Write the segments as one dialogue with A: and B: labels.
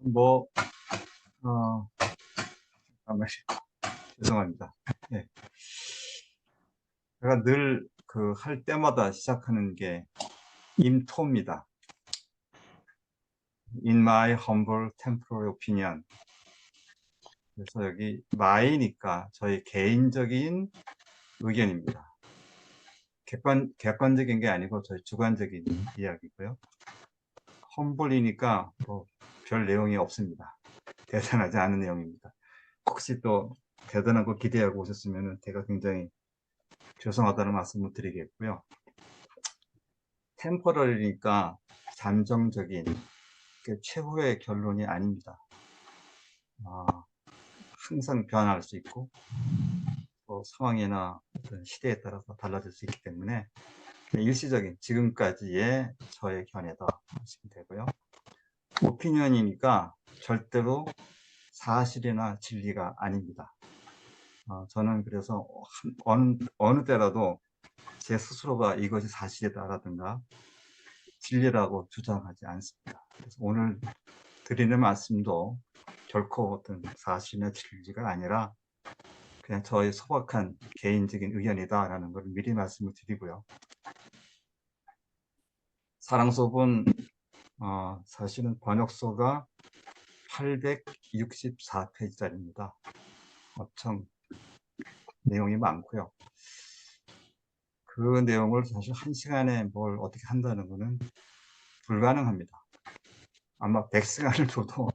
A: 뭐, 어, 잠깐만요. 죄송합니다. 네. 제가 늘 할 때마다 시작하는 게 임토입니다. In my humble temporary opinion. 그래서 여기 my니까 저희 개인적인 의견입니다. 객관적인 게 아니고 저희 주관적인 이야기고요. humble이니까 뭐 별 내용이 없습니다. 대단하지 않은 내용입니다. 혹시 또 대단한 거 기대하고 오셨으면 제가 굉장히 죄송하다는 말씀을 드리겠고요. 템포럴이니까 잠정적인 게 최후의 결론이 아닙니다. 항상 변할 수 있고 또 상황이나 시대에 따라서 달라질 수 있기 때문에 일시적인 지금까지의 저의 견해다 하시면 되고요. 오피니언이니까 절대로 사실이나 진리가 아닙니다. 저는 그래서 어느 때라도 제 스스로가 이것이 사실이다라든가 진리라고 주장하지 않습니다. 그래서 오늘 드리는 말씀도 결코 어떤 사실이나 진리가 아니라 그냥 저의 소박한 개인적인 의견이다라는 걸 미리 말씀을 드리고요. 사랑수업은 사실은 번역서가 864페이지짜리입니다. 엄청 내용이 많고요. 그 내용을 사실 1시간에 뭘 어떻게 한다는 것은 불가능합니다. 아마 100시간을 줘도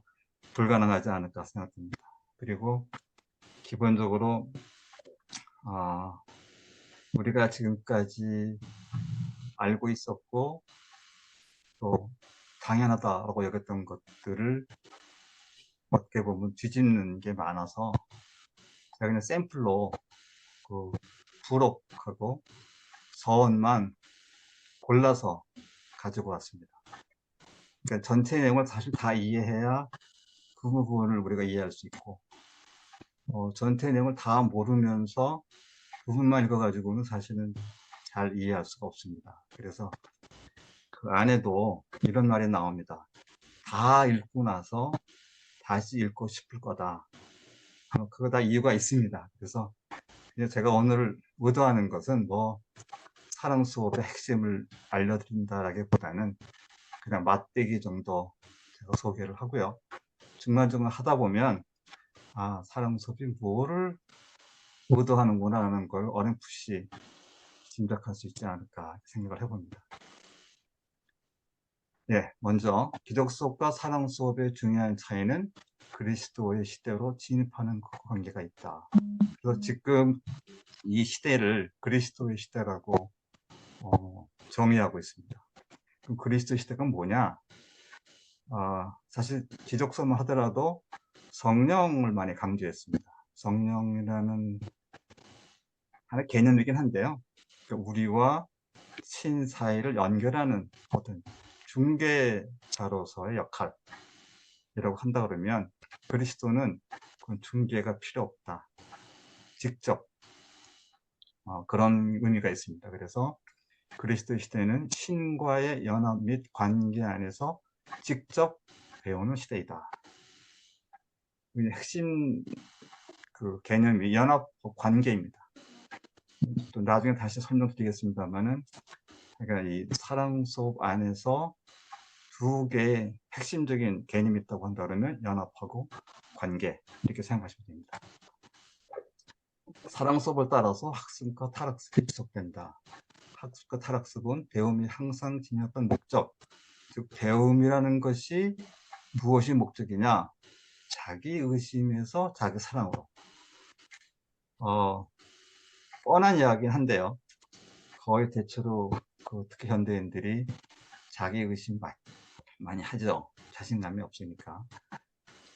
A: 불가능하지 않을까 생각됩니다. 그리고 기본적으로 우리가 지금까지 알고 있었고 또 당연하다라고 여겼던 것들을 어떻게 보면 뒤집는 게 많아서 제가 그냥 샘플로 부록하고 서원만 골라서 가지고 왔습니다. 그러니까 전체 내용을 사실 다 이해해야 그 부분을 우리가 이해할 수 있고 전체 내용을 다 모르면서 부분만 읽어가지고는 사실은 잘 이해할 수가 없습니다. 그래서 그 안에도 이런 말이 나옵니다. 다 읽고 나서 다시 읽고 싶을 거다. 그거 다 이유가 있습니다. 그래서 제가 오늘 의도하는 것은 사랑 수업의 핵심을 알려드린다라기보다는 그냥 맛배기 정도 제가 소개를 하고요. 중간중간 하다 보면 사랑 수업이 뭐를 의도하는구나 하는 걸 어렴풋이 짐작할 수 있지 않을까 생각을 해봅니다. 먼저 기독 수업과 사랑 수업의 중요한 차이는 그리스도의 시대로 진입하는 관계가 있다. 그래서 지금 이 시대를 그리스도의 시대라고 정의하고 있습니다. 그럼 그리스도 시대가 뭐냐? 사실 기독 수업을 하더라도 성령을 많이 강조했습니다. 성령이라는 하나의 개념이긴 한데요. 그러니까 우리와 신 사이를 연결하는 어떤 중개자로서의 역할이라고 한다 그러면 그리스도는 그런 중개가 필요 없다. 직접 그런 의미가 있습니다. 그래서 그리스도 시대는 신과의 연합 및 관계 안에서 직접 배우는 시대이다. 핵심 개념이 연합 관계입니다. 또 나중에 다시 설명드리겠습니다만은 그러니까 이 사랑 수업 안에서 두 개의 핵심적인 개념이 있다고 한다 그러면 연합하고 관계 이렇게 생각하시면 됩니다. 사랑 수업을 따라서 학습과 탈학습이 지속된다. 학습과 탈학습은 배움이 항상 지녔던 목적, 즉 배움이라는 것이 무엇이 목적이냐? 자기 의심에서 자기 사랑으로. 뻔한 이야기긴 한데요. 거의 대체로 특히 현대인들이 자기 의심 많이 하죠. 자신감이 없으니까.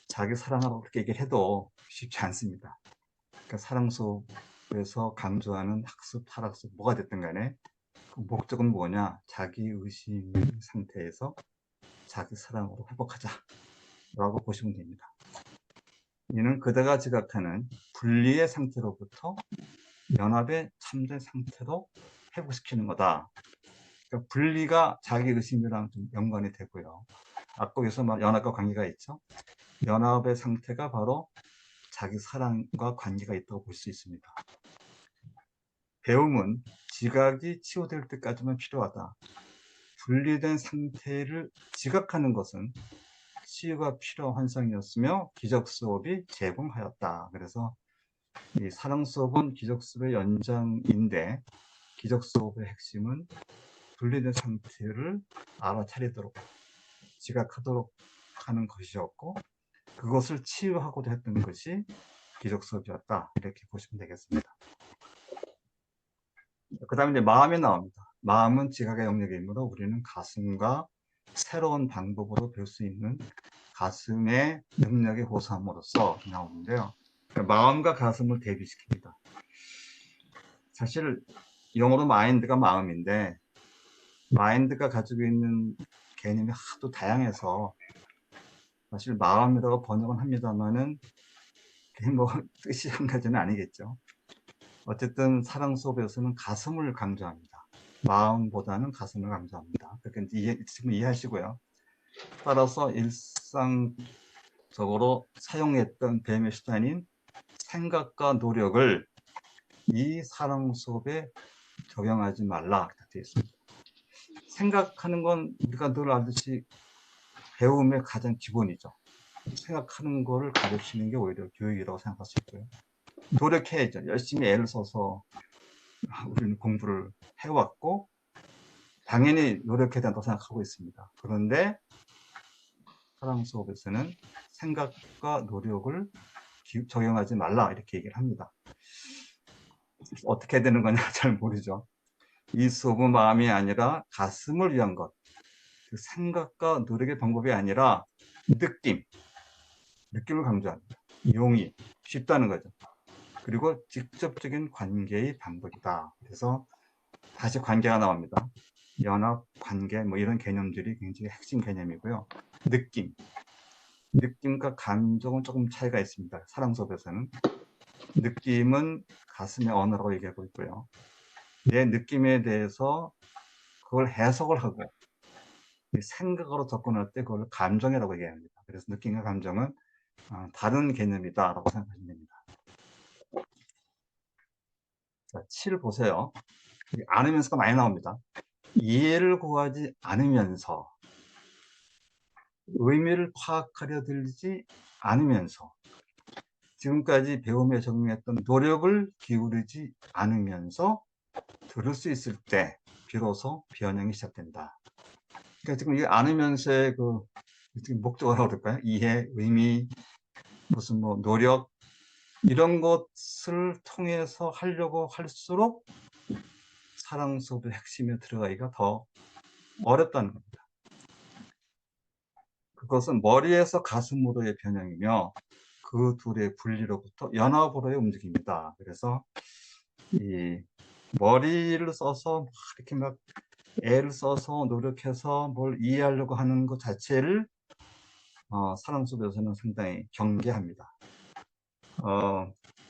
A: 자기 사랑하라고 그렇게 얘기를 해도 쉽지 않습니다. 그러니까 사랑 수업에서 강조하는 학습, 탈학습 뭐가 됐든 간에 그 목적은 뭐냐? 자기 의심 상태에서 자기 사랑으로 회복하자 라고 보시면 됩니다. 이는 그대가 지각하는 분리의 상태로부터 연합의 참된 상태로 회복시키는 거다. 그러니까 분리가 자기 의심이랑 좀 연관이 되고요. 앞쪽에서 말 연합과 관계가 있죠. 연합의 상태가 바로 자기 사랑과 관계가 있다고 볼 수 있습니다. 배움은 지각이 치유될 때까지만 필요하다. 분리된 상태를 지각하는 것은 치유가 필요한 환상이었으며 기적 수업이 제공하였다. 그래서 이 사랑 수업은 기적 수업의 연장인데 기적 수업의 핵심은 분리된 상태를 알아차리도록 지각하도록 하는 것이었고 그것을 치유하고자 했던 것이 기적 수업이었다. 이렇게 보시면 되겠습니다. 그 다음에 이제 마음이 나옵니다. 마음은 지각의 영역이므로 우리는 가슴과 새로운 방법으로 배울 수 있는 가슴의 능력에 호소함으로써 나오는데요. 마음과 가슴을 대비시킵니다. 사실 영어로 마인드가 마음인데 마인드가 가지고 있는 개념이 하도 다양해서 사실 마음이라고 번역은 합니다만은 그게 뭐 뜻이 한 가지는 아니겠죠. 어쨌든 사랑 수업에서는 가슴을 강조합니다. 마음보다는 가슴을 강조합니다. 그렇게 지금 이해하시고요. 따라서 일상적으로 사용했던 배움의 수단인 생각과 노력을 이 사랑 수업에 적용하지 말라 이렇게 되어 있습니다. 생각하는 건 우리가 늘 알듯이 배움의 가장 기본이죠. 생각하는 거를 가르치는 게 오히려 교육이라고 생각할 수 있고요. 노력해야죠. 열심히 애를 써서 우리는 공부를 해왔고 당연히 노력해야 된다고 생각하고 있습니다. 그런데 사랑 수업에서는 생각과 노력을 적용하지 말라 이렇게 얘기를 합니다. 어떻게 되는 거냐 잘 모르죠. 이 수업은 마음이 아니라 가슴을 위한 것. 그 생각과 노력의 방법이 아니라 느낌을 강조합니다. 용이 쉽다는 거죠. 그리고 직접적인 관계의 방법이다. 그래서 다시 관계가 나옵니다. 연합, 관계 뭐 이런 개념들이 굉장히 핵심 개념이고요. 느낌과 감정은 조금 차이가 있습니다. 사랑 수업에서는 느낌은 가슴의 언어라고 얘기하고 있고요. 내 느낌에 대해서 그걸 해석을 하고 생각으로 접근할 때 그걸 감정이라고 얘기합니다. 그래서 느낌과 감정은 다른 개념이다라고 생각하시면 됩니다. 자, 7 보세요. 않으면서가 많이 나옵니다. 이해를 구하지 않으면서 의미를 파악하려 들지 않으면서 지금까지 배움에 적용했던 노력을 기울이지 않으면서 들을 수 있을 때 비로소 변형이 시작된다. 그러니까 지금 이 않으면서의 그 목적어라고 그럴까요? 이해, 의미, 무슨 뭐 노력 이런 것을 통해서 하려고 할수록 사랑 수업의 핵심에 들어가기가 더 어렵다는 겁니다. 그것은 머리에서 가슴으로의 변형이며 그 둘의 분리로부터 연합으로의 움직임이다. 그래서 이 머리를 써서 이렇게 막 애를 써서 노력해서 뭘 이해하려고 하는 것 자체를 사랑 수업에서는 상당히 경계합니다.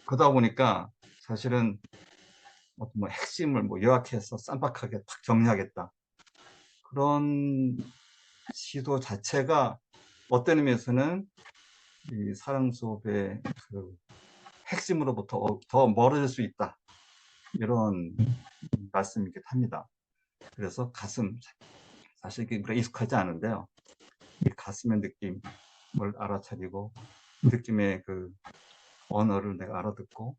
A: 그러다 보니까 사실은 어떤 뭐 핵심을 뭐 요약해서 쌈박하게 탁 정리하겠다. 그런 시도 자체가 어떤 의미에서는 이 사랑 수업의 그 핵심으로부터 더 멀어질 수 있다. 이런 말씀이기도 합니다. 그래서 가슴, 사실 이게 우리가 익숙하지 않은데요. 이 가슴의 느낌을 알아차리고 느낌의 그 언어를 내가 알아듣고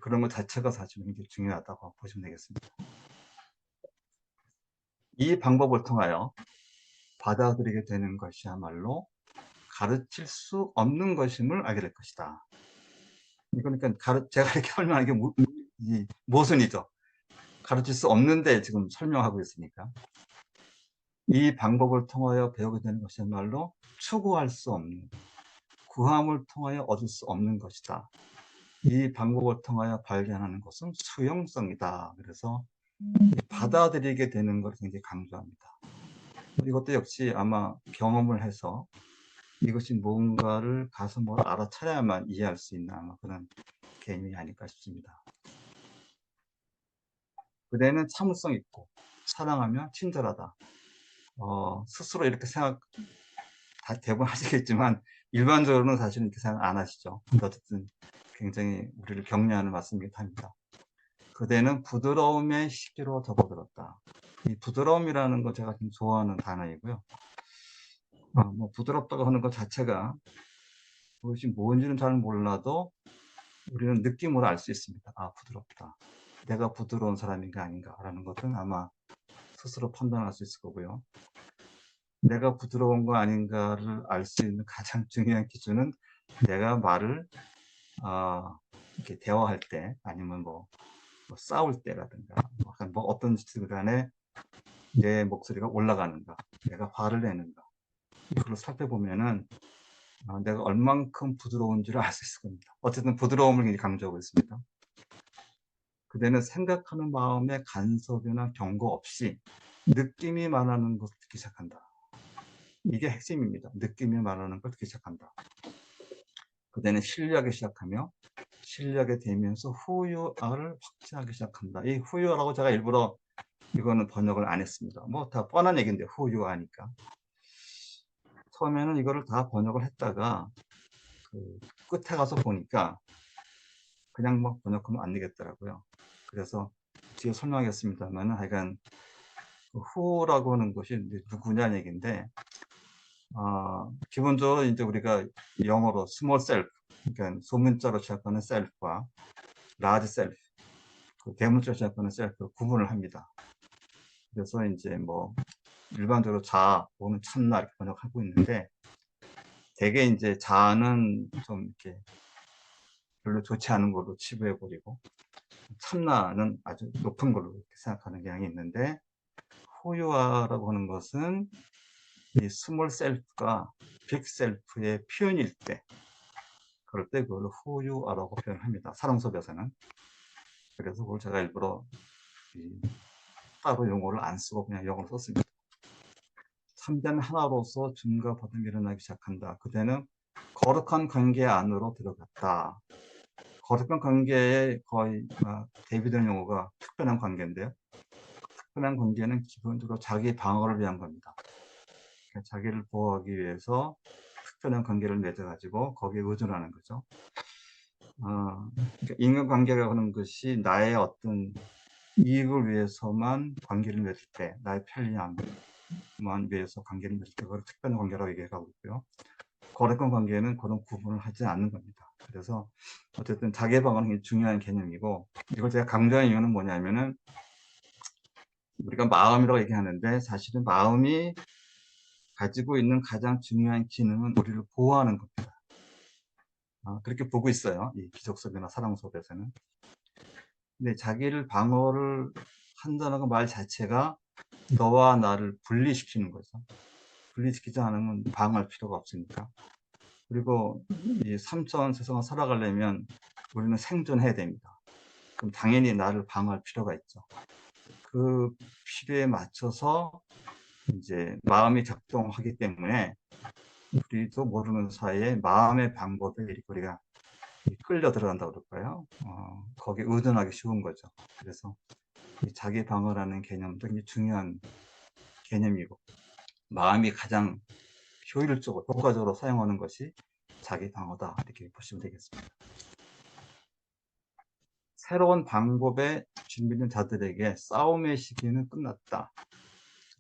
A: 그런 것 자체가 사실 굉장히 중요하다고 보시면 되겠습니다. 이 방법을 통하여 받아들이게 되는 것이야말로 가르칠 수 없는 것임을 알게 될 것이다. 그러니까 제가 이렇게 설명하는 게 모순이죠. 가르칠 수 없는데 지금 설명하고 있으니까. 이 방법을 통하여 배우게 되는 것이야말로 추구할 수 없는, 구함을 통하여 얻을 수 없는 것이다. 이 방법을 통하여 발견하는 것은 수용성이다. 그래서 받아들이게 되는 걸 굉장히 강조합니다. 이것도 역시 아마 경험을 해서 이것이 뭔가를 가슴으로 알아차려야만 이해할 수 있는 아마 그런 개념이 아닐까 싶습니다. 그대는 참을성 있고 사랑하며 친절하다. 스스로 이렇게 대부분 하시겠지만 일반적으로는 사실은 이렇게 생각 안 하시죠. 근데 어쨌든 굉장히 우리를 격려하는 말씀이기도 합니다. 그대는 부드러움의 시기로 접어들었다. 이 부드러움이라는 거 제가 좀 좋아하는 단어이고요. 뭐 부드럽다고 하는 것 자체가 그것이 뭔지는 잘 몰라도 우리는 느낌으로 알 수 있습니다. 아, 부드럽다. 내가 부드러운 사람인가 아닌가라는 것은 아마 스스로 판단할 수 있을 거고요. 내가 부드러운 거 아닌가를 알 수 있는 가장 중요한 기준은 내가 말을 이렇게 대화할 때 아니면 뭐 싸울 때라든가 뭐 어떤 시간 간에 내 목소리가 올라가는가, 내가 화를 내는가, 이걸 살펴보면은 내가 얼만큼 부드러운지를 알 수 있을 겁니다. 어쨌든 부드러움을 굉장히 강조하고 있습니다. 그대는 생각하는 마음의 간섭이나 경고 없이 느낌이 말하는 것을 듣기 시작한다. 이게 핵심입니다. 느낌이 말하는 걸 듣기 시작한다. 그대는 신뢰하기 시작하며 신뢰하게 되면서 후유아를 확증하기 시작한다. 이 후유아라고 제가 일부러 이거는 번역을 안 했습니다. 뭐 다 뻔한 얘기인데 후유아니까. 처음에는 이거를 다 번역을 했다가 그 끝에 가서 보니까 그냥 뭐 번역하면 안 되겠더라고요. 그래서 뒤에 설명하겠습니다만 하여간 그 후라고 하는 것이 누구냐는 얘기인데 기본적으로 이제 우리가 영어로 small self, 그러니까 소문자로 시작하는 self와 large self, 그 대문자로 시작하는 self를 구분을 합니다. 그래서 이제 뭐 일반적으로 자아 또는 참나 이렇게 번역하고 있는데 대개 이제 자아는 좀 이렇게 별로 좋지 않은 걸로 치부해버리고 참나는 아주 높은 걸로 이렇게 생각하는 경향이 있는데 후유아라고 하는 것은 이 스몰 셀프가 빅 셀프의 표현일 때 그럴 때 그걸 후유아라고 표현합니다. 사랑법에서는. 그래서 그걸 제가 일부러 따로 용어를 안 쓰고 그냥 영어로 썼습니다. 참된 하나로서 줌과 받음이 일어나기 시작한다. 그대는 거룩한 관계 안으로 들어갔다. 거룩한 관계에 거의 대비되는 용어가 특별한 관계인데요. 특별한 관계는 기본적으로 자기 방어를 위한 겁니다. 그러니까 자기를 보호하기 위해서 특별한 관계를 맺어가지고 거기에 의존하는 거죠. 그러니까 인간관계가 하는 것이 나의 어떤 이익을 위해서만 관계를 맺을 때, 나의 편리함만 위해서 관계를 맺을 때 그걸 특별한 관계라고 얘기하고 있고요. 거룩한 관계는 그런 구분을 하지 않는 겁니다. 그래서 어쨌든 자기 방어는 굉장히 중요한 개념이고 이걸 제가 강조한 이유는 뭐냐면은 우리가 마음이라고 얘기하는데 사실은 마음이 가지고 있는 가장 중요한 기능은 우리를 보호하는 겁니다. 그렇게 보고 있어요. 이 기적수업이나 사랑수업에서는. 근데 자기를 방어를 한다는 말 자체가 너와 나를 분리시키는 거죠. 분리시키지 않으면 방어할 필요가 없으니까. 그리고 이 3차원 세상을 살아가려면 우리는 생존해야 됩니다. 그럼 당연히 나를 방어할 필요가 있죠. 그 필요에 맞춰서 이제 마음이 작동하기 때문에 우리도 모르는 사이에 마음의 방법에 우리가 끌려 들어간다고 그럴까요? 거기에 의존하기 쉬운 거죠. 그래서 자기 방어라는 개념도 굉장히 중요한 개념이고 마음이 가장 효율적으로 효과적으로 사용하는 것이 자기 방어다 이렇게 보시면 되겠습니다. 새로운 방법에 준비된 자들에게 싸움의 시기는 끝났다.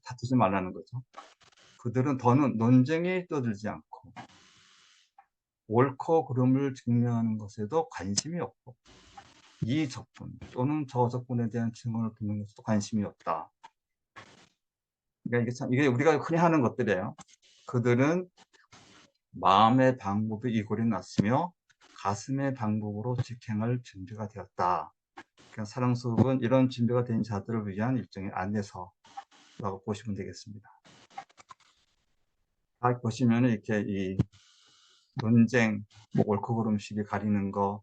A: 다투지 말라는 거죠. 그들은 더는 논쟁에 떠들지 않고 옳고 그름을 증명하는 것에도 관심이 없고 이 적분 또는 저 적분에 대한 증언을 듣는 것에도 관심이 없다. 그러니까 이게 우리가 흔히 하는 것들이에요. 그들은 마음의 방법에 이골이 났으며 가슴의 방법으로 직행할 준비가 되었다. 그러니까 사랑수업은 이런 준비가 된 자들을 위한 일종의 안내서라고 보시면 되겠습니다. 보시면 이렇게 이 논쟁, 뭐 옳고 그름 시비 가리는 거,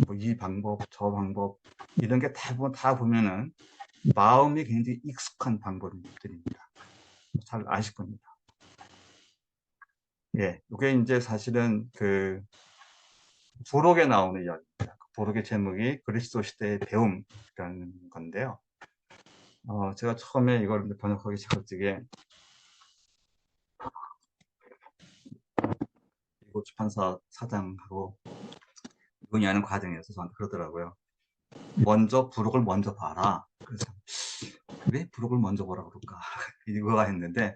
A: 뭐 이 방법, 저 방법 이런 게 대부분 다 보면은 마음이 굉장히 익숙한 방법들입니다. 잘 아실 겁니다. 예, 이게 이제 사실은 그 부록에 나오는 이야기입니다. 그 부록의 제목이 그리스도 시대의 배움이라는 건데요. 제가 처음에 이걸 번역하기 시작할 적에 미국 출판사 사장하고 논의하는 과정에서 저한테 그러더라고요. 먼저 부록을 먼저 봐라. 그래서 왜 부록을 먼저 보라 그럴까? 이거가 했는데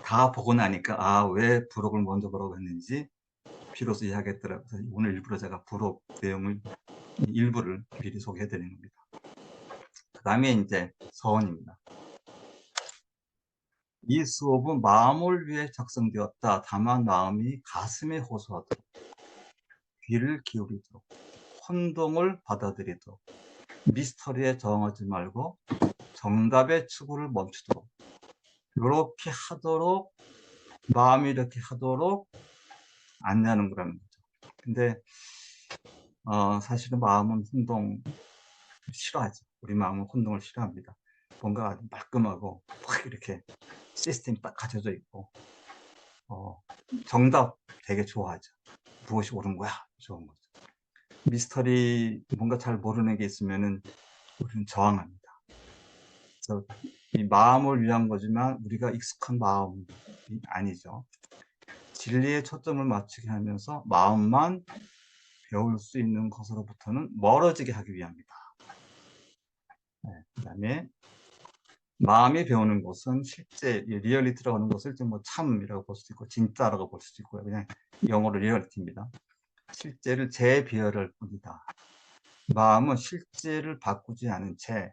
A: 다 보고 나니까 왜 부록을 먼저 보라고 했는지 비로소 이해하겠더라고요. 그래서 오늘 일부러 제가 부록 내용을 일부를 미리 소개해 드리는 겁니다. 그 다음에 이제 서원입니다. 이 수업은 마음을 위해 작성되었다. 다만 마음이 가슴에 호소하도록, 귀를 기울이도록, 혼동을 받아들이도록, 미스터리에 저항하지 말고 정답의 추구를 멈추도록, 이렇게 하도록, 마음이 이렇게 하도록 안내하는 거라는 거죠. 근데 사실은 마음은 혼동 싫어하죠. 우리 마음은 혼동을 싫어합니다. 뭔가 아주 말끔하고 확 이렇게 시스템이 딱 갖춰져 있고 정답 되게 좋아하죠. 무엇이 옳은 거야? 좋은 거죠. 미스터리 뭔가 잘 모르는 게 있으면은 우리는 저항합니다. 그래서 이 마음을 위한 거지만 우리가 익숙한 마음이 아니죠. 진리에 초점을 맞추게 하면서 마음만 배울 수 있는 것으로부터는 멀어지게 하기 위함이다. 그 다음에 마음이 배우는 것은 실제 리얼리티라고 하는 것을 뭐 참이라고 볼 수도 있고 진짜라고 볼 수도 있고요. 그냥 영어로 리얼리티입니다. 실제를 재비열할 뿐이다. 마음은 실제를 바꾸지 않은 채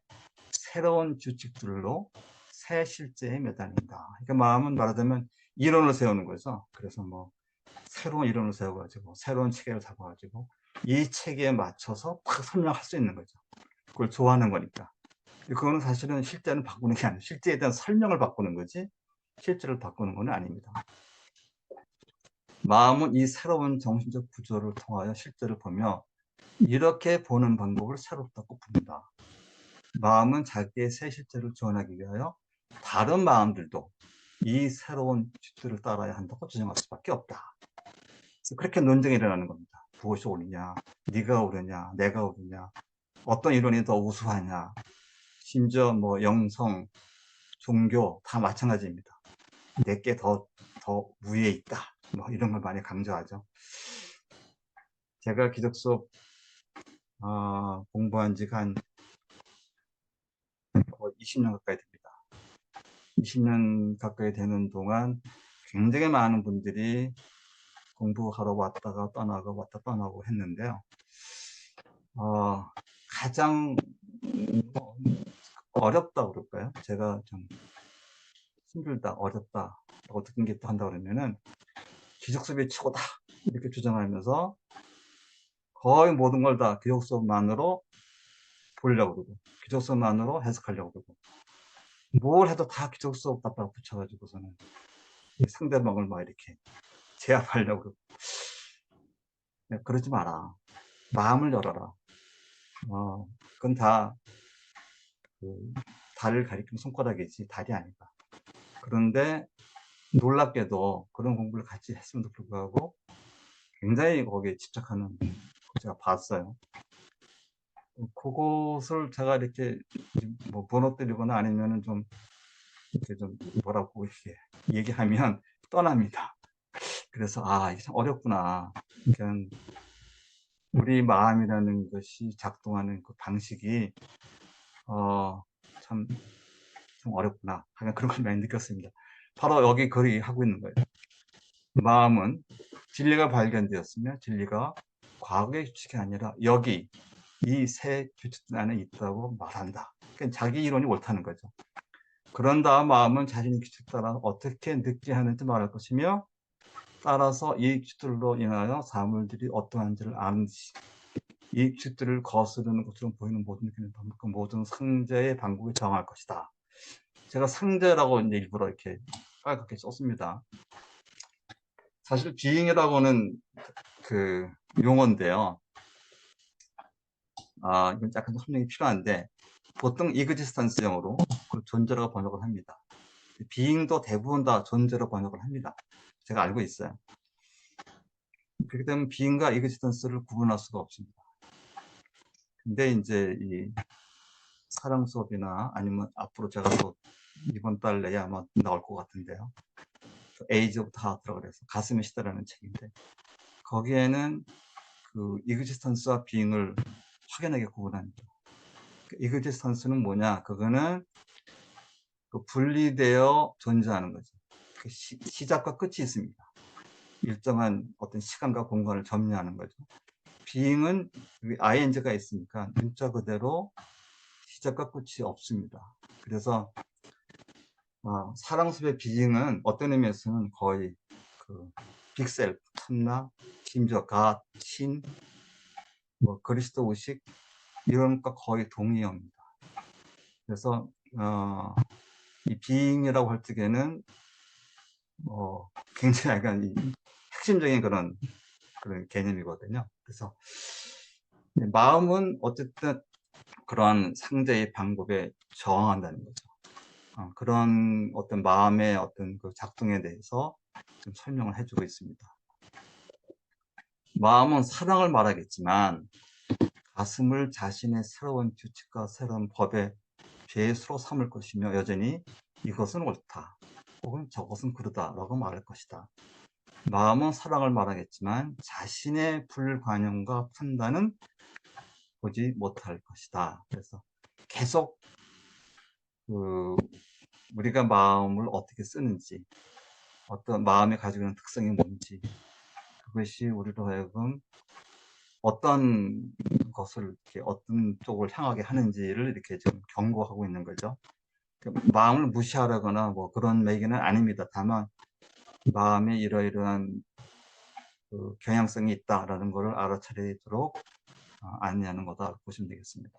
A: 새로운 규칙들로 새 실제에 매달린다. 그러니까 마음은 말하자면 이론을 세우는 거죠. 그래서 뭐 새로운 이론을 세워가지고 새로운 체계를 잡아가지고 이 체계에 맞춰서 딱 설명할 수 있는 거죠. 그걸 좋아하는 거니까. 그거는 사실은 실제는 바꾸는 게 아니에요. 실제에 대한 설명을 바꾸는 거지 실제를 바꾸는 건 아닙니다. 마음은 이 새로운 정신적 구조를 통하여 실제를 보며 이렇게 보는 방법을 새롭다고 부른다. 마음은 자기의 새 실제를 지원하기 위하여 다른 마음들도 이 새로운 규칙들을 따라야 한다고 주장할 수밖에 없다. 그렇게 논쟁이 일어나는 겁니다. 무엇이 옳으냐, 네가 옳으냐, 내가 옳으냐, 어떤 이론이 더 우수하냐, 심지어 뭐 영성, 종교 다 마찬가지입니다. 내게 더 위에 있다. 뭐 이런 걸 많이 강조하죠. 제가 기독 수업 공부한 지가 한 20년 가까이 됩니다. 20년 가까이 되는 동안 굉장히 많은 분들이 공부하러 왔다가 떠나고 왔다 떠나고 했는데요. 가장 어렵다 그럴까요? 제가 좀 힘들다, 어렵다 라고 느낀 게 또 한다 그러면은 기독 수업이 최고다 이렇게 주장하면서 거의 모든 걸 다 기독 수업만으로 보려고 그러고 기독 수업만으로 해석하려고 그러고 뭘 해도 다 기독 수업 갖다가 붙여가지고서는 상대방을 막 이렇게 제압하려고 그러고 그러지 마라. 마음을 열어라. 그건 다 달을 가리키는 손가락이지 달이 아니다. 그런데 놀랍게도 그런 공부를 같이 했음에도 불구하고 굉장히 거기에 집착하는 걸 제가 봤어요. 그것을 제가 이렇게 뭐 무너뜨리거나 아니면은 좀 이렇게 좀 뭐라고 이렇게 얘기하면 떠납니다. 그래서 이게 참 어렵구나. 그러니까 우리 마음이라는 것이 작동하는 그 방식이 참 어렵구나 하는 그런 걸 많이 느꼈습니다. 바로 여기 글이 하고 있는 거예요. 마음은 진리가 발견되었으며 진리가 과거의 규칙이 아니라 여기 이 새 규칙 안에 있다고 말한다. 그러니까 자기 이론이 옳다는 거죠. 그런 다음 마음은 자신의 규칙 따라 어떻게 느끼하는지 말할 것이며 따라서 이 규칙들로 인하여 사물들이 어떠한지를 아는지 이 규칙들을 거스르는 것처럼 보이는 모든 그 모든 상제의 방법이 정할 것이다. 제가 상제라고 이제 일부러 이렇게 빨갛게 썼습니다. 사실 비잉이라고는 그 용어인데요. 이건 약간 설명이 필요한데 보통 이그지스턴스형으로 존재라고 번역을 합니다. 비잉도 대부분 다 존재로 번역을 합니다. 제가 알고 있어요. 그렇기 때문에 비잉과 이그지스턴스를 구분할 수가 없습니다. 근데 이제 이 사랑 수업이나 아니면 앞으로 제가 또 이번 달 내에 아마 나올 것 같은데요. 에이즈 오브 다 하트라고 그래서 가슴의 시대라는 책인데 거기에는 그 existence와 being을 확연하게 구분합니다. existence는 뭐냐? 그거는 그 분리되어 존재하는 거죠. 그 시작과 끝이 있습니다. 일정한 어떤 시간과 공간을 점유하는 거죠. being은 ing가 있으니까 문자 그대로 시작과 끝이 없습니다. 그래서 사랑숲의 being은 어떤 의미에서는 거의 그 빅셀프, 참나, 심지어 갓, 신, 뭐 그리스도 의식 이런 것과 거의 동의어입니다. 그래서 이 being이라고 할 적에는 굉장히 약간 핵심적인 그런 개념이거든요. 그래서 마음은 어쨌든 그러한 상대의 방법에 저항한다는 거죠. 그런 어떤 마음의 어떤 그 작동에 대해서 좀 설명을 해주고 있습니다. 마음은 사랑을 말하겠지만 가슴을 자신의 새로운 규칙과 새로운 법의 죄수로 삼을 것이며 여전히 이것은 옳다 혹은 저것은 그르다라고 말할 것이다. 마음은 사랑을 말하겠지만 자신의 불관용과 판단은 보지 못할 것이다. 그래서 계속 우리가 마음을 어떻게 쓰는지, 어떤 마음이 가지고 있는 특성이 뭔지, 그것이 우리로 하여금 어떤 것을 이렇게 어떤 쪽을 향하게 하는지를 이렇게 좀 경고하고 있는 거죠. 마음을 무시하라거나 뭐 그런 얘기는 아닙니다. 다만 마음에 이러이러한 그 경향성이 있다라는 것을 알아차리도록 안내하는 거다 보시면 되겠습니다.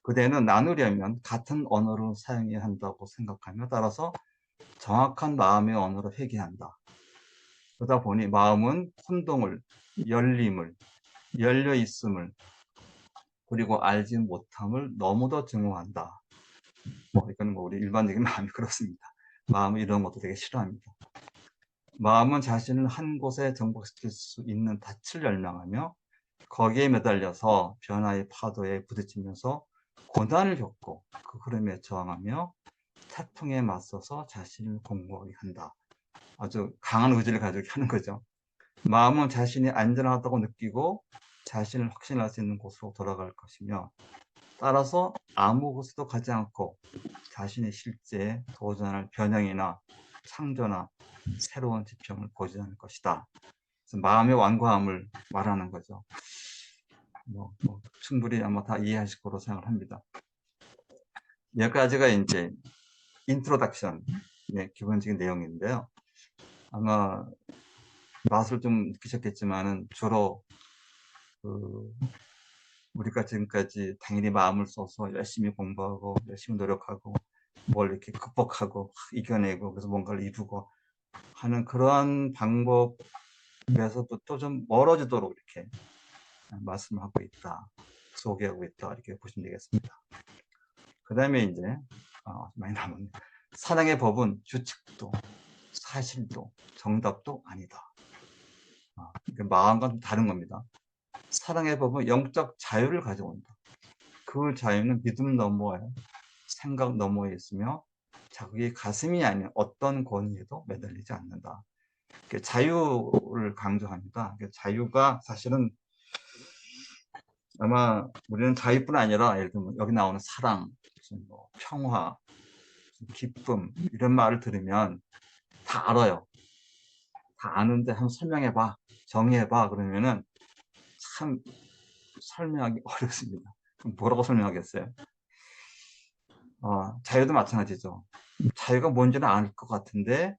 A: 그대는 나누려면 같은 언어를 사용해야 한다고 생각하며 따라서 정확한 마음의 언어로 회귀한다. 그러다 보니 마음은 혼동을, 열림을, 열려있음을, 그리고 알지 못함을 너무도 증오한다. 이건 우리 일반적인 마음이 그렇습니다. 마음은 이런 것도 되게 싫어합니다. 마음은 자신을 한 곳에 정복시킬 수 있는 닻을 열망하며 거기에 매달려서 변화의 파도에 부딪히면서 고난을 겪고 그 흐름에 저항하며 태풍에 맞서서 자신을 공고하게 한다. 아주 강한 의지를 가지고 하는 거죠. 마음은 자신이 안전하다고 느끼고 자신을 확신할 수 있는 곳으로 돌아갈 것이며 따라서 아무 곳에도 가지 않고 자신의 실제에 도전할 변형이나 창조나 새로운 지평을 보지 않을 것이다. 그래서 마음의 완고함을 말하는 거죠. 충분히 아마 다 이해하실 거로 생각을 합니다. 여기까지가 이제 인트로덕션의 기본적인 내용인데요. 아마 맛을 좀 느끼셨겠지만은 주로 우리가 지금까지 당연히 마음을 써서 열심히 공부하고 열심히 노력하고 뭘 이렇게 극복하고 이겨내고 그래서 뭔가를 이루고 하는 그러한 방법에서부터 좀 멀어지도록 이렇게 말씀하고 있다, 소개하고 있다 이렇게 보시면 되겠습니다. 그 다음에 이제 많이 남은 사랑의 법은 규칙도 사실도 정답도 아니다. 마음과 좀 다른 겁니다. 사랑의 법은 영적 자유를 가져온다. 그 자유는 믿음 너머에 생각 너머에 있으며 자기의 가슴이 아닌 어떤 권위에도 매달리지 않는다. 자유를 강조합니다. 자유가 사실은 아마 우리는 자유뿐 아니라 예를 들면 여기 나오는 사랑, 뭐 평화, 기쁨 이런 말을 들으면 다 알아요. 다 아는데 한번 설명해봐, 정의해봐 그러면은 참 설명하기 어렵습니다. 뭐라고 설명하겠어요? 자유도 마찬가지죠. 자유가 뭔지는 알 것 같은데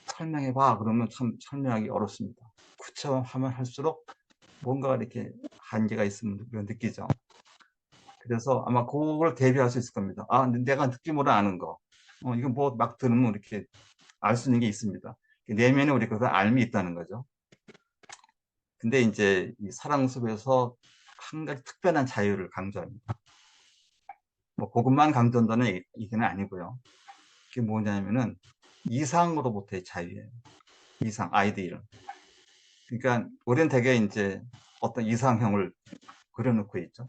A: 설명해봐 그러면 참 설명하기 어렵습니다. 구체화하면 할수록 뭔가 이렇게 한계가 있음을 느끼죠. 그래서 아마 그걸 대비할 수 있을 겁니다. 내가 느낌으로 아는 거. 이건 뭐 막 들으면 이렇게 알 수 있는 게 있습니다. 내면에 우리 그런 알미 있다는 거죠. 근데 이제 이 사랑숲에서 한 가지 특별한 자유를 강조합니다. 뭐 그것만 강조한다는 얘기는 아니고요. 그게 뭐냐면은 이상으로부터의 자유예요. 이상, 아이디어. 그러니까 우리는 되게 이제 어떤 이상형을 그려놓고 있죠.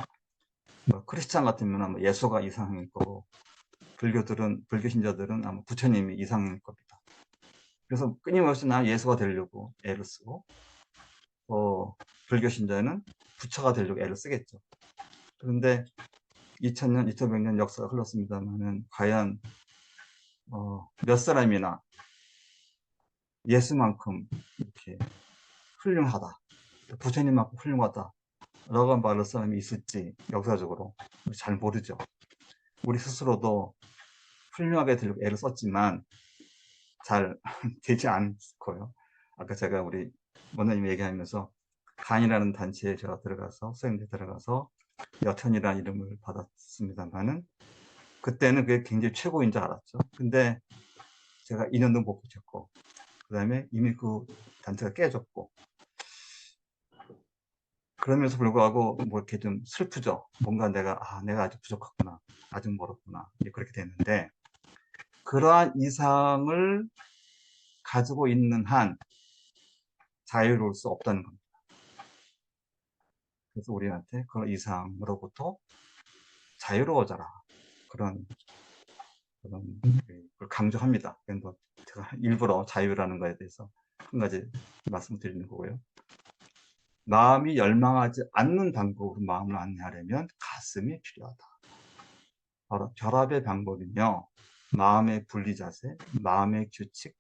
A: 크리스찬 같으면 아마 예수가 이상형일 거고, 불교 신자들은 아마 부처님이 이상형일 겁니다. 그래서 끊임없이 나 예수가 되려고 애를 쓰고, 불교 신자는 부처가 되려고 애를 쓰겠죠. 그런데 2000년, 2100년 역사가 흘렀습니다만은 과연 몇 사람이나 예수만큼 이렇게 훌륭하다, 부처님만큼 훌륭하다 라고 말할 사람이 있을지 역사적으로 잘 모르죠. 우리 스스로도 훌륭하게 되려고 애를 썼지만 잘 되지 않고요. 아까 제가 우리 원장님 얘기하면서 간이라는 단체에 제가 들어가서 수행대 들어가서 여천이라는 이름을 받았습니다만은 그때는 그게 굉장히 최고인 줄 알았죠. 근데 제가 2년도 못 붙였고 그 다음에 이미 그 단체가 깨졌고 그러면서 불구하고 뭐 이렇게 좀 슬프죠. 뭔가 내가 아직 부족하구나, 아직 멀었구나, 그렇게 됐는데 그러한 이상을 가지고 있는 한 자유로울 수 없다는 겁니다. 그래서 우리한테 그런 이상으로부터 자유로워져라, 그런 걸 강조합니다. 그래서 제가 일부러 자유라는 거에 대해서 한 가지 말씀드리는 거고요. 마음이 열망하지 않는 방법으로 마음을 안내하려면 가슴이 필요하다. 바로 결합의 방법은요, 마음의 분리자세, 마음의 규칙,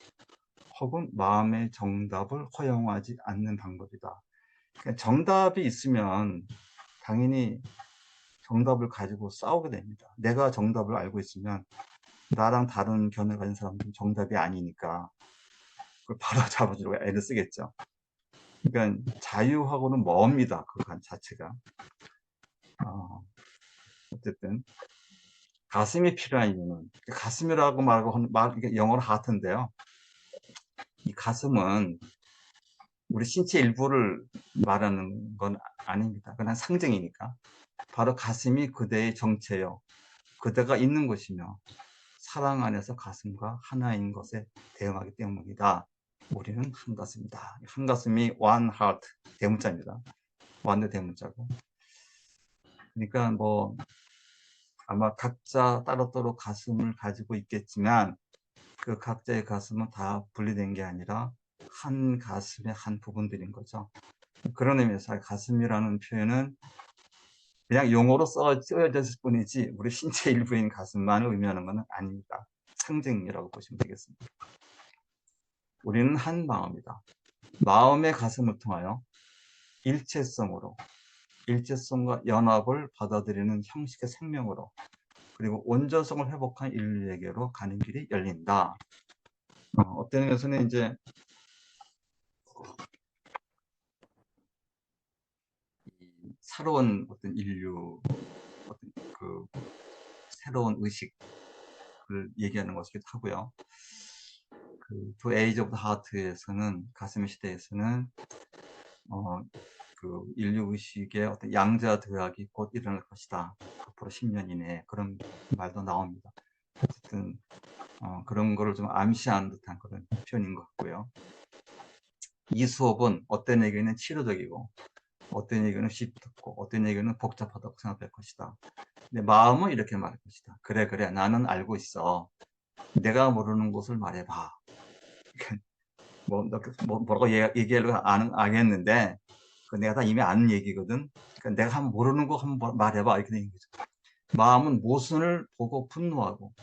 A: 혹은 마음의 정답을 허용하지 않는 방법이다. 그러니까 정답이 있으면 당연히 정답을 가지고 싸우게 됩니다. 내가 정답을 알고 있으면 나랑 다른 견해를 가진 사람들은 정답이 아니니까 그걸 바로 잡아주려고 애를 쓰겠죠. 그러니까 자유하고는 멉니다. 그 자체가. 어쨌든 가슴이 필요한 이유는, 가슴이라고 말하고 이게 영어로 하트인데요. 이 가슴은 우리 신체 일부를 말하는 건 아닙니다. 그냥 상징이니까. 바로 가슴이 그대의 정체요, 그대가 있는 곳이며 사랑 안에서 가슴과 하나인 것에 대응하기 때문이다. 우리는 한 가슴이다. 한 가슴이 one heart 대문자입니다. one 대문자고. 그러니까 뭐 아마 각자 따로따로 가슴을 가지고 있겠지만 그 각자의 가슴은 다 분리된 게 아니라 한 가슴의 한 부분들인 거죠. 그런 의미에서 가슴이라는 표현은 그냥 용어로 쓰여졌을 뿐이지 우리 신체 일부인 가슴만을 의미하는 것은 아닙니다. 상징이라고 보시면 되겠습니다. 우리는 한 마음이다. 마음의 가슴을 통하여 일체성과 연합을 받아들이는 형식의 생명으로, 그리고 온전성을 회복한 인류에게로 가는 길이 열린다. 어떤 의미에서는 이제 새로운 어떤 인류, 어떤 그 새로운 의식을 얘기하는 것이기도 하고요. 그 에이지 오브 하트에서는, 가슴의 시대에서는 그 인류 의식의 어떤 양자대학이 곧 일어날 것이다. 앞으로 10년 이내에 그런 말도 나옵니다. 어쨌든 그런 거를 좀 암시한 듯한 그런 표현인 것 같고요. 이 수업은 어떤 얘기는 치료적이고 어떤 얘기는 쉽고 어떤 얘기는 복잡하다고 생각할 것이다. 근데 마음은 이렇게 말할 것이다. 그래, 나는 알고 있어. 내가 모르는 것을 말해봐. 뭐라고 얘기하려고 알겠는데 내가 다 이미 아는 얘기거든. 그러니까 내가 모르는 거 한번 말해봐, 이렇게 되는 거죠. 마음은 모순을 보고 분노하고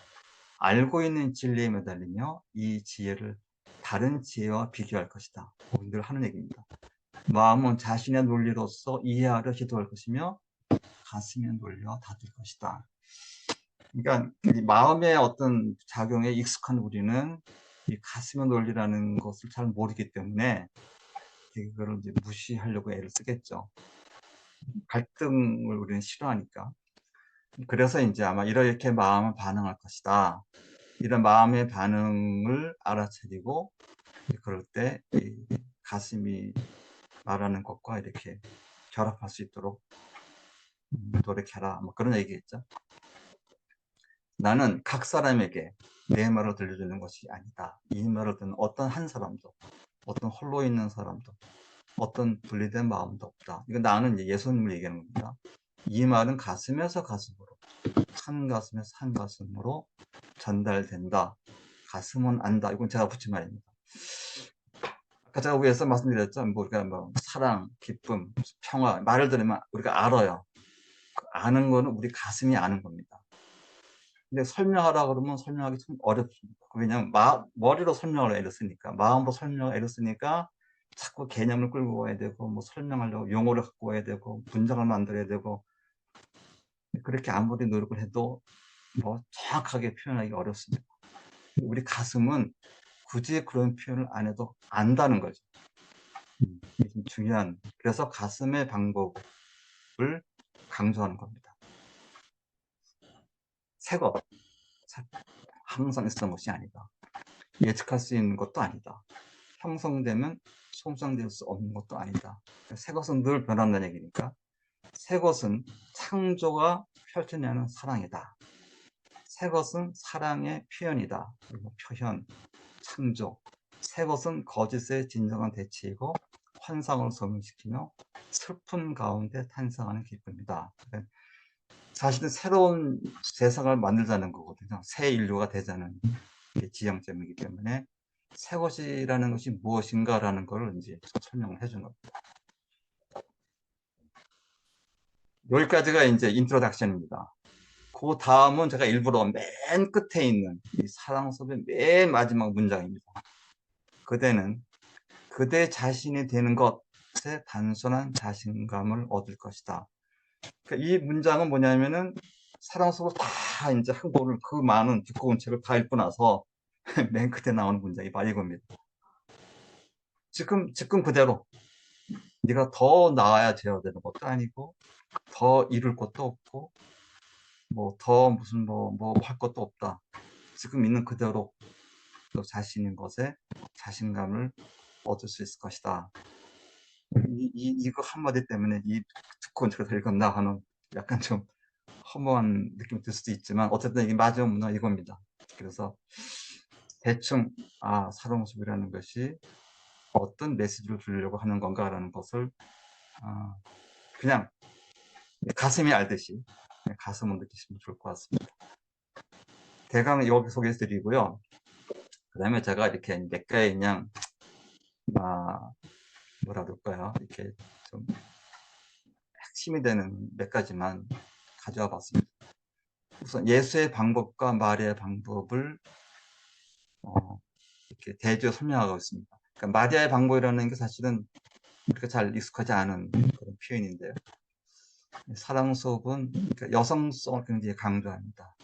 A: 알고 있는 진리에 매달리며 이 지혜를 다른 지혜와 비교할 것이다. 늘 하는 얘기입니다. 마음은 자신의 논리로서 이해하려 시도할 것이며 가슴의 논리와 다툴 것이다. 그러니까 이 마음의 어떤 작용에 익숙한 우리는 이 가슴의 논리라는 것을 잘 모르기 때문에 그거를 이제 무시하려고 애를 쓰겠죠. 갈등을 우리는 싫어하니까. 그래서 이제 아마 이렇게 마음은 반응할 것이다. 이런 마음의 반응을 알아차리고 그럴 때 이 가슴이 말하는 것과 이렇게 결합할 수 있도록 노력해라. 뭐 그런 얘기겠죠. 나는 각 사람에게 내 말을 들려주는 것이 아니다. 이 말을 듣는 어떤 한 사람도, 어떤 홀로 있는 사람도, 어떤 분리된 마음도 없다. 이거 나는 이제 예수님을 얘기하는 겁니다. 이 말은 가슴에서 가슴으로, 한 가슴에서 한 가슴으로 전달된다. 가슴은 안다. 이건 제가 붙인 말입니다. 아까 제가 위에서 말씀드렸죠. 뭐 우리가 뭐 사랑, 기쁨, 평화 말을 들으면 우리가 알아요. 그 아는 거는 우리 가슴이 아는 겁니다. 근데 설명하라 그러면 설명하기 참 어렵습니다. 왜냐하면 머리로 설명을 애를 쓰니까, 마음으로 설명을 애를 쓰니까 자꾸 개념을 끌고 와야 되고, 뭐 설명하려고 용어를 갖고 와야 되고, 문장을 만들어야 되고, 그렇게 아무리 노력을 해도 뭐 정확하게 표현하기 어렵습니다. 우리 가슴은 굳이 그런 표현을 안 해도 안다는 거죠. 이게 좀 중요한, 그래서 가슴의 방법을 강조하는 겁니다. 새 것, 항상 있었던 것이 아니다. 예측할 수 있는 것도 아니다. 형성되면 손상될 수 없는 것도 아니다. 새 것은 늘 변한다는 얘기니까, 새 것은 창조가 펼쳐내는 사랑이다. 새 것은 사랑의 표현이다. 그리고 표현, 창조. 새 것은 거짓의 진정한 대치이고 환상을 소멸시키며 슬픈 가운데 탄생하는 기쁨이다. 사실은 새로운 세상을 만들자는 거거든요. 새 인류가 되자는 게 지향점이기 때문에 새 것이라는 것이 무엇인가라는 걸 이제 설명을 해준 겁니다. 여기까지가 이제 인트로덕션입니다. 그 다음은 제가 일부러 맨 끝에 있는 이 사랑섭의 맨 마지막 문장입니다. 그대는 그대 자신이 되는 것에 단순한 자신감을 얻을 것이다. 그러니까 이 문장은 뭐냐면은 사랑섭을 다 이제 한 권을 그 많은 두꺼운 책을 다 읽고 나서 맨 끝에 나오는 문장이 바로 이겁니다. 지금 그대로 네가 더 나아야 되어야 되는 것도 아니고 더 이룰 것도 없고 뭐 더 무슨 뭐 할 것도 없다. 지금 있는 그대로 너 자신인 것에 자신감을 얻을 수 있을 것이다. 이거 한마디 때문에 이 두꺼운 책을 읽었나 하는 약간 좀 허무한 느낌이 들 수도 있지만 어쨌든 이게 마지막 문화 이겁니다. 그래서 대충 사랑숲이라는 것이 어떤 메시지를 주려고 하는 건가라는 것을 그냥 가슴이 알듯이 가슴으로 느끼시면 좋을 것 같습니다. 대강 여기 소개해드리고요. 그 다음에 제가 이렇게 몇 개의 그냥 뭐라 그럴까요? 이렇게 좀 핵심이 되는 몇 가지만 가져와 봤습니다. 우선 예수의 방법과 마리아의 방법을 이렇게 대조 설명하고 있습니다. 그러니까 마리아의 방법이라는 게 사실은 우리가 잘 익숙하지 않은 그런 표현인데요. 사랑 수업은 그러니까 여성성을 굉장히 강조합니다.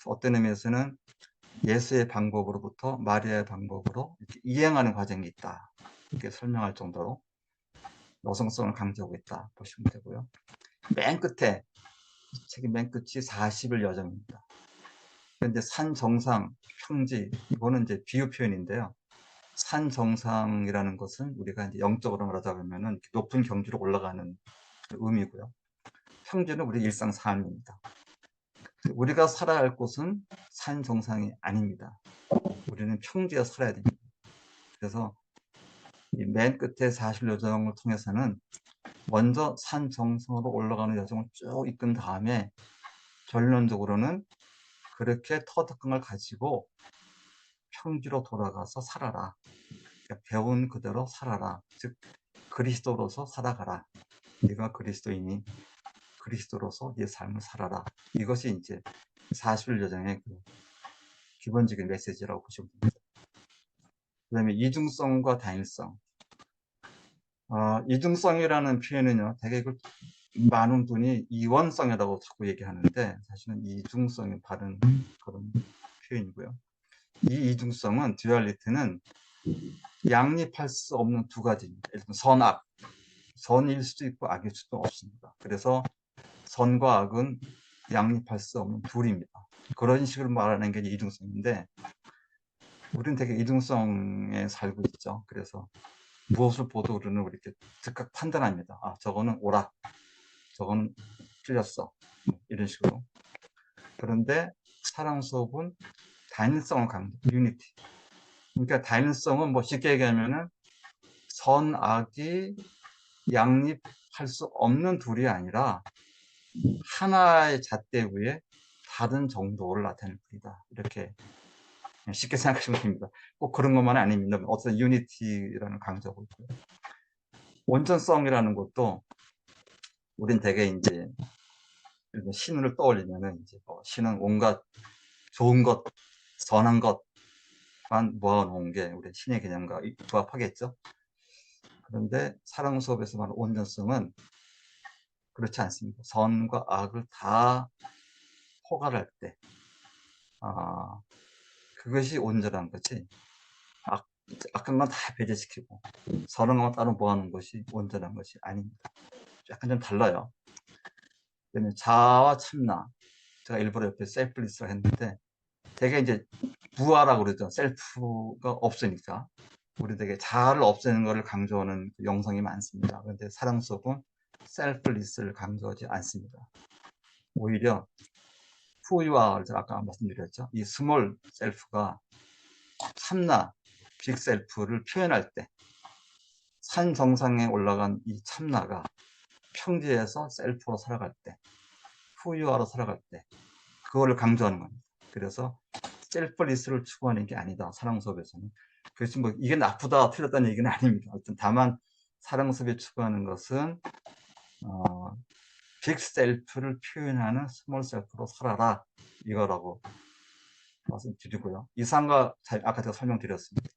A: 어떤 의미에서는 예수의 방법으로부터 마리아의 방법으로 이렇게 이행하는 과정이 있다. 이렇게 설명할 정도로 여성성을 강조하고 있다 보시면 되고요. 맨 끝에 책의 맨 끝이 40일 여정입니다. 근데 산 정상, 평지 이거는 이제 비유 표현인데요. 산 정상이라는 것은 우리가 이제 영적으로 말하자 그러면은 높은 경지로 올라가는 의미고요. 평지는 우리 일상 삶입니다. 우리가 살아야 할 곳은 산 정상이 아닙니다. 우리는 평지에 살아야 됩니다. 그래서 이 맨 끝에 40일 여정을 통해서는 먼저 산 정상으로 올라가는 여정을 쭉 이끈 다음에 결론적으로는 그렇게 터득한 걸 가지고 평지로 돌아가서 살아라. 그러니까 배운 그대로 살아라. 즉 그리스도로서 살아가라. 네가 그리스도이니 그리스도로서 네 삶을 살아라. 이것이 이제 40일 여정의 그 기본적인 메시지라고 보시면 됩니다. 그 다음에 이중성과 단일성. 이중성이라는 표현은요, 되게 많은 분이 이원성이라고 자꾸 얘기하는데, 사실은 이중성이 바른 그런 표현이고요. 이 이중성은, 듀얼리티는 양립할 수 없는 두 가지입니다. 예를 들면 선악, 선일 수도 있고 악일 수도 없습니다. 그래서 선과 악은 양립할 수 없는 둘입니다. 그런 식으로 말하는 게 이중성인데, 우리는 되게 이중성에 살고 있죠. 그래서 무엇을 보도 우리는 이렇게 즉각 판단합니다. 저거는 옳아. 저거는 틀렸어. 이런 식으로. 그런데 사랑 수업은 단일성을 강조, 유니티. 그러니까 단일성은 뭐 쉽게 얘기하면은 선악이 양립할 수 없는 둘이 아니라 하나의 잣대 위에 다른 정도를 나타낼 뿐이다. 이렇게 쉽게 생각하시면 됩니다. 꼭 그런 것만은 아닙니다. 어떤 유니티라는 강조하고 있고요. 온전성이라는 것도 우린 되게 이제 신을 떠올리면은 이제 신은 온갖 좋은 것, 선한 것만 모아놓은 게 우리 신의 개념과 부합하겠죠. 그런데 사랑 수업에서 말하는 온전성은 그렇지 않습니다. 선과 악을 다 포괄할 때, 그것이 온전한 거지. 악한 건 다 배제시키고 선한 것만 따로 모아놓은 것이 온전한 것이 아닙니다. 약간 좀 달라요. 자아와 참나, 제가 일부러 옆에 셀프리스라고 했는데 되게 이제 부하라고 그러죠. 셀프가 없으니까 우리 되게 자아를 없애는 것을 강조하는 영상이 많습니다. 그런데 사랑 수업은 셀프리스를 강조하지 않습니다. 오히려 who 제가 아까 말씀드렸죠. 이 스몰 셀프가 참나, 빅 셀프를 표현할 때 산 정상에 올라간 이 참나가 평지에서 셀프로 살아갈 때, 후유화로 살아갈 때, 그거를 강조하는 겁니다. 그래서 셀프리스를 추구하는 게 아니다. 사랑 수업에서는. 그래서 뭐 이게 나쁘다, 틀렸다는 얘기는 아닙니다. 어쨌든 다만 사랑 수업에 추구하는 것은 빅 셀프를 표현하는 스몰 셀프로 살아라 이거라고 말씀드리고요. 이상과 아까 제가 설명드렸습니다.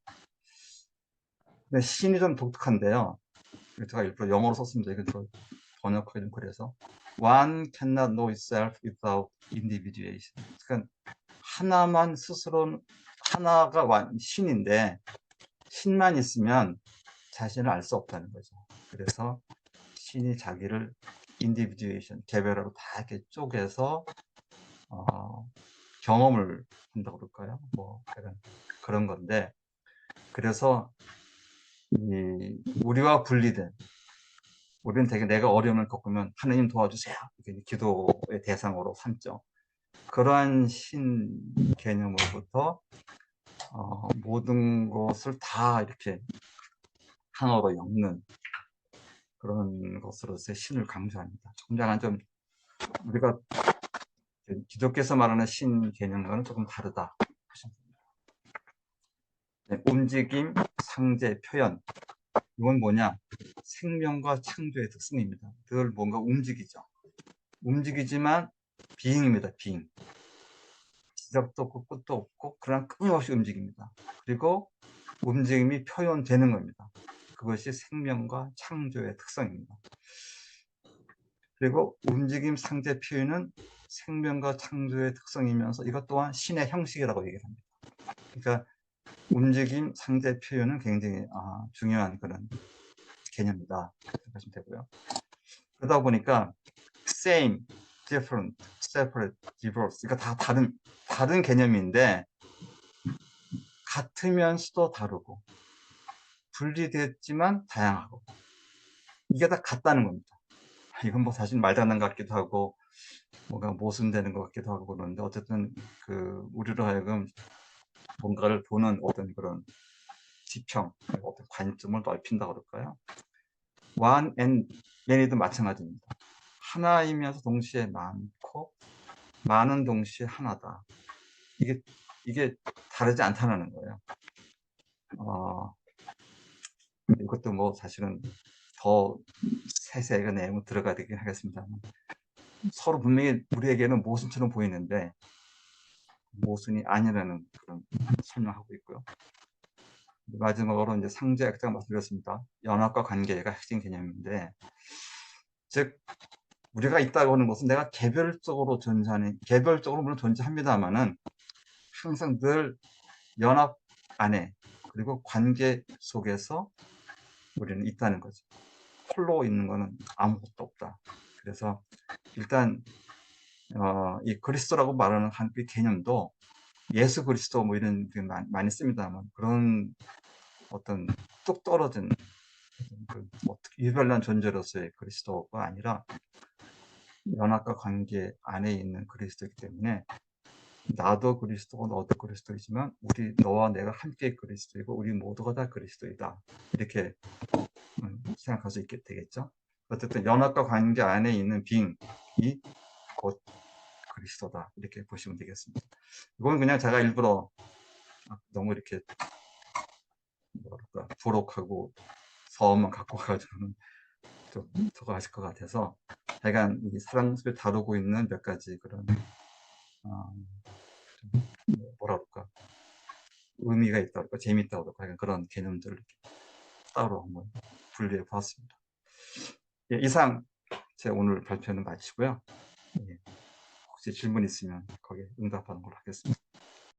A: 근데 신이 좀 독특한데요. 제가 일부러 영어로 썼습니다. 이건 번역하기 좀 그래서 One cannot know itself without individuation. 그러니까 하나만 스스로 하나가 신인데 신만 있으면 자신을 알 수 없다는 거죠. 그래서 신이 자기를 인디비듀에이션 개별화로 다 이렇게 쪼개서 경험을 한다고 그럴까요? 뭐 그런 건데 그래서 우리와 분리된 우리는 되게 내가 어려움을 겪으면 하나님 도와주세요 이렇게 기도의 대상으로 삼죠. 그러한 신 개념으로부터 모든 것을 다 이렇게 하나로 엮는 그런 것으로서의 신을 강조합니다. 조금 좀 우리가 기독교에서 말하는 신 개념과는 조금 다르다. 네, 움직임, 상제, 표현. 이건 뭐냐? 생명과 창조의 특성입니다. 늘 뭔가 움직이죠. 움직이지만 비잉입니다. 비잉. 시작도 없고 끝도 없고 그냥 끊임없이 움직입니다. 그리고 움직임이 표현되는 겁니다. 그것이 생명과 창조의 특성입니다. 그리고 움직임, 상제, 표현은 생명과 창조의 특성이면서 이것 또한 신의 형식이라고 얘기를 합니다. 그러니까 움직임, 상대 표현은 굉장히 중요한 그런 개념이다 생각하시면 되고요. 그러다 보니까 same, different, separate, diverse 이거 다 다른 개념인데 같으면서도 다르고 분리됐지만 다양하고 이게 다 같다는 겁니다. 이건 뭐 사실 말장난 같기도 하고 뭔가 모순되는 것 같기도 하고 그러는데 어쨌든 우리로 하여금 뭔가를 보는 어떤 그런 지평, 어떤 관점을 넓힌다 그럴까요? one and many도 마찬가지입니다. 하나이면서 동시에 많고 많은 동시에 하나다. 이게 다르지 않다는 거예요. 이것도 뭐 사실은 더 세세하게 내용을 들어가야 되긴 하겠습니다만 서로 분명히 우리에게는 모순처럼 보이는데 모순이 아니라는 그런 설명하고 있고요. 마지막으로 이제 상제 액자가 말씀드렸습니다. 연합과 관계가 핵심 개념인데 즉 우리가 있다고 하는 것은 내가 개별적으로 물론 존재합니다만은 항상 늘 연합 안에 그리고 관계 속에서 우리는 있다는 거죠. 홀로 있는 것은 아무것도 없다. 그래서 일단 이 그리스도라고 말하는 한 개념도 예수 그리스도 뭐 이런 많이 씁니다만 그런 어떤 뚝 떨어진 유별난 존재로서의 그리스도가 아니라 연합과 관계 안에 있는 그리스도이기 때문에 나도 그리스도고 너도 그리스도이지만 너와 내가 함께 그리스도이고 우리 모두가 다 그리스도이다. 이렇게 생각할 수 있게 되겠죠. 어쨌든 연합과 관계 안에 있는 빙이 곧 그리스도다. 이렇게 보시면 되겠습니다. 이건 그냥 제가 일부러 너무 이렇게 뭐랄까 부록하고 서원만 갖고 가지고는 좀 저거 하실 것 같아서 약간 이 사랑스를 다루고 있는 몇 가지 그런 좀 뭐라 그럴까 의미가 있다 그럴까 재미있다 그럴까 약간 그런 개념들을 이렇게 따로 한번 분리해 보았습니다. 예, 이상 제 오늘 발표는 마치고요. 예, 혹시 질문 있으면 거기에 응답하는 걸로 하겠습니다.